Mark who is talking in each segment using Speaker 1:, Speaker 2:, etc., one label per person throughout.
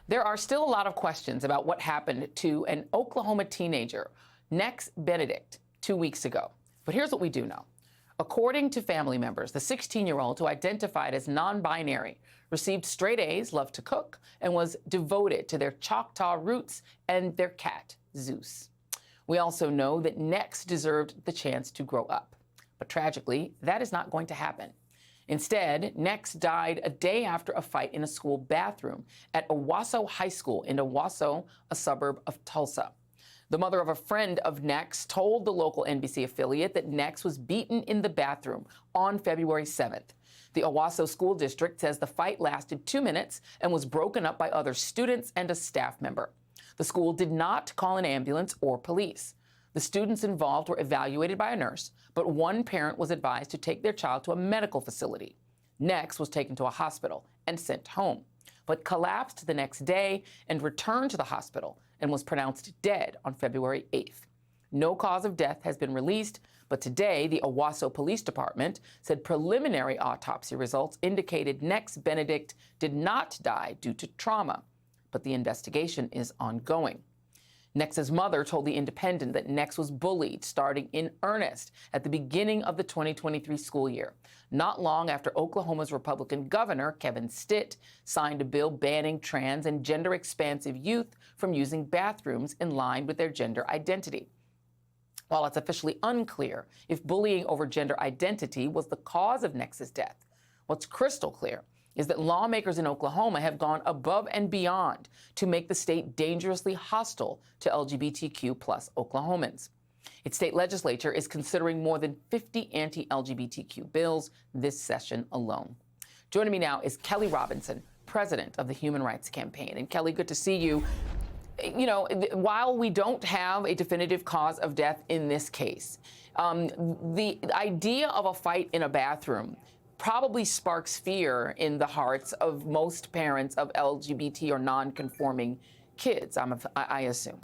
Speaker 1: There are still a lot of questions about what happened to an Oklahoma teenager, Nex Benedict, 2 weeks ago. But here's what we do know. According to family members, the 16-year-old, who identified as non-binary, received straight A's, loved to cook, and was devoted to their Choctaw roots and their cat, Zeus. We also know that Nex deserved the chance to grow up. But tragically, that is not going to happen. Instead, Nex died a day after a fight in a school bathroom at Owasso High School in Owasso, a suburb of Tulsa. The mother of a friend of Nex told the local NBC affiliate that Nex was beaten in the bathroom on February 7th. The Owasso School District says the fight lasted 2 minutes and was broken up by other students and a staff member. The school did not call an ambulance or police. The students involved were evaluated by a nurse, but one parent was advised to take their child to a medical facility. Nex was taken to a hospital and sent home, but collapsed the next day and returned to the hospital and was pronounced dead on February 8th. No cause of death has been released, but today the Owasso Police Department said preliminary autopsy results indicated Nex Benedict did not die due to trauma, but the investigation is ongoing. Nex's mother told The Independent that Nex was bullied starting in earnest at the beginning of the 2023 school year, not long after Oklahoma's Republican governor, Kevin Stitt, signed a bill banning trans and gender-expansive youth from using bathrooms in line with their gender identity. While it's officially unclear if bullying over gender identity was the cause of Nex's death, what's crystal clear is that lawmakers in Oklahoma have gone above and beyond to make the state dangerously hostile to LGBTQ plus Oklahomans. Its state legislature is considering more than 50 anti-LGBTQ bills this session alone. Joining me now is Kelley Robinson, president of the Human Rights Campaign. And Kelley, good to see you. You know, while we don't have a definitive cause of death in this case, the idea of a fight in a bathroom probably sparks fear in the hearts of most parents of LGBT or non-conforming kids, I assume.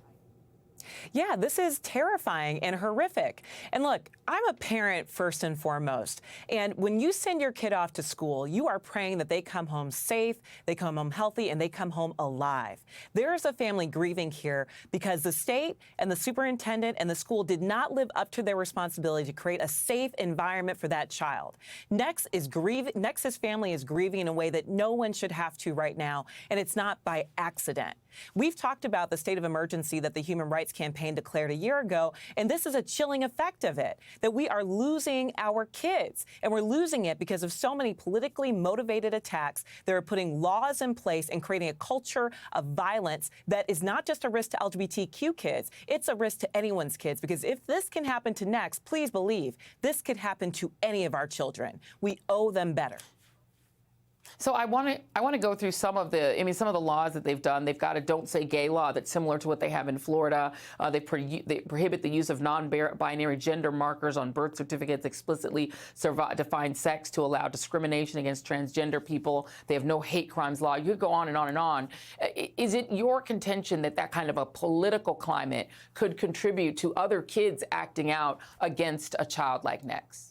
Speaker 2: Yeah, this is terrifying and horrific. And look, I'm a parent first and foremost. And when you send your kid off to school, you are praying that they come home safe, they come home healthy, and they come home alive. There is a family grieving here because the state and the superintendent and the school did not live up to their responsibility to create a safe environment for that child. Nex's family is grieving in a way that no one should have to right now, and it's not by accident. We've talked about the state of emergency that the Human Rights Campaign declared a year ago, and this is a chilling effect of it, that we are losing our kids. And we're losing it because of so many politically motivated attacks that are putting laws in place and creating a culture of violence that is not just a risk to LGBTQ kids, it's a risk to anyone's kids. Because if this can happen to Nex, please believe this could happen to any of our children. We owe them better.
Speaker 1: So I want to go through some of the laws that they've done. They've got a "Don't Say Gay" law that's similar to what they have in Florida. They prohibit the use of non-binary gender markers on birth certificates, explicitly define sex to allow discrimination against transgender people. They have no hate crimes law. You could go on and on and on. Is it your contention that that kind of a political climate could contribute to other kids acting out against a child like Nex?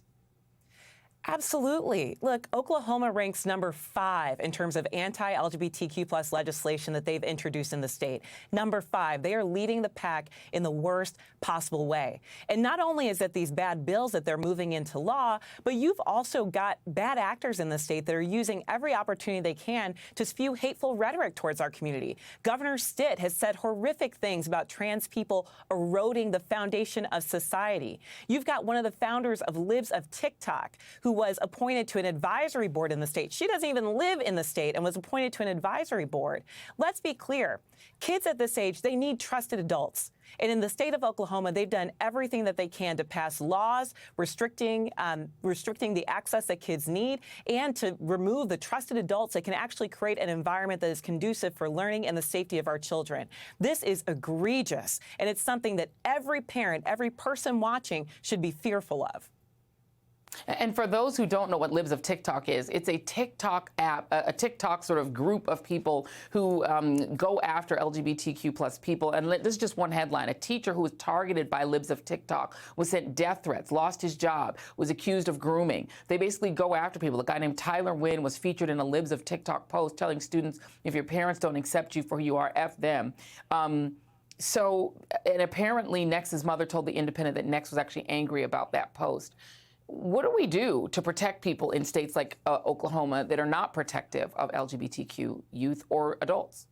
Speaker 2: Absolutely. Look, Oklahoma ranks number 5 in terms of anti-LGBTQ plus legislation that they've introduced in the state. Number 5. They are leading the pack in the worst possible way. And not only is it these bad bills that they're moving into law, but you've also got bad actors in the state that are using every opportunity they can to spew hateful rhetoric towards our community. Governor Stitt has said horrific things about trans people eroding the foundation of society. You've got one of the founders of Libs of TikTok, who was appointed to an advisory board in the state. She doesn't even live in the state and was appointed to an advisory board. Let's be clear. Kids at this age, they need trusted adults. And in the state of Oklahoma, they've done everything that they can to pass laws restricting the access that kids need and to remove the trusted adults that can actually create an environment that is conducive for learning and the safety of our children. This is egregious, and it's something that every parent, every person watching should be fearful of.
Speaker 1: And for those who don't know what Libs of TikTok is, it's a TikTok app, a TikTok sort of group of people who go after LGBTQ plus people. And this is just one headline. A teacher who was targeted by Libs of TikTok was sent death threats, lost his job, was accused of grooming. They basically go after people. A guy named Tyler Wynn was featured in a Libs of TikTok post telling students, if your parents don't accept you for who you are, F them. And apparently Nex's mother told The Independent that Nex was actually angry about that post. What do we do to protect people in states like Oklahoma that are not protective of LGBTQ youth or adults?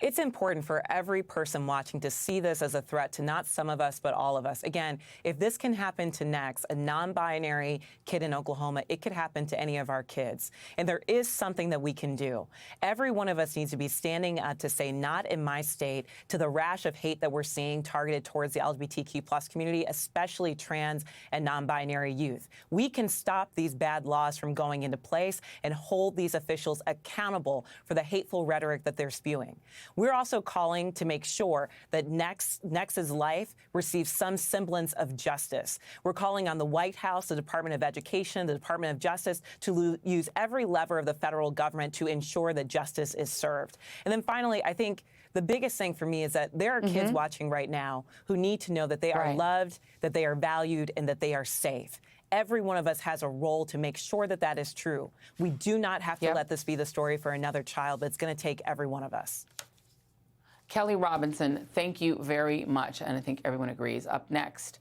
Speaker 2: It's important for every person watching to see this as a threat to not some of us, but all of us. Again, if this can happen to Nex, a non-binary kid in Oklahoma, it could happen to any of our kids. And there is something that we can do. Every one of us needs to be standing up to say, not in my state, to the rash of hate that we're seeing targeted towards the LGBTQ plus community, especially trans and non-binary youth. We can stop these bad laws from going into place and hold these officials accountable for the hateful rhetoric that they're spewing. We're also calling to make sure that Nex's life receives some semblance of justice. We're calling on the White House, the Department of Education, the Department of Justice to use every lever of the federal government to ensure that justice is served. And then finally, I think the biggest thing for me is that there are kids watching right now who need to know that they are loved, that they are valued, and that they are safe. Every one of us has a role to make sure that that is true. We do not have to let this be the story for another child, but it's going to take every one of us.
Speaker 1: Kelley Robinson, thank you very much. And I think everyone agrees. Up next,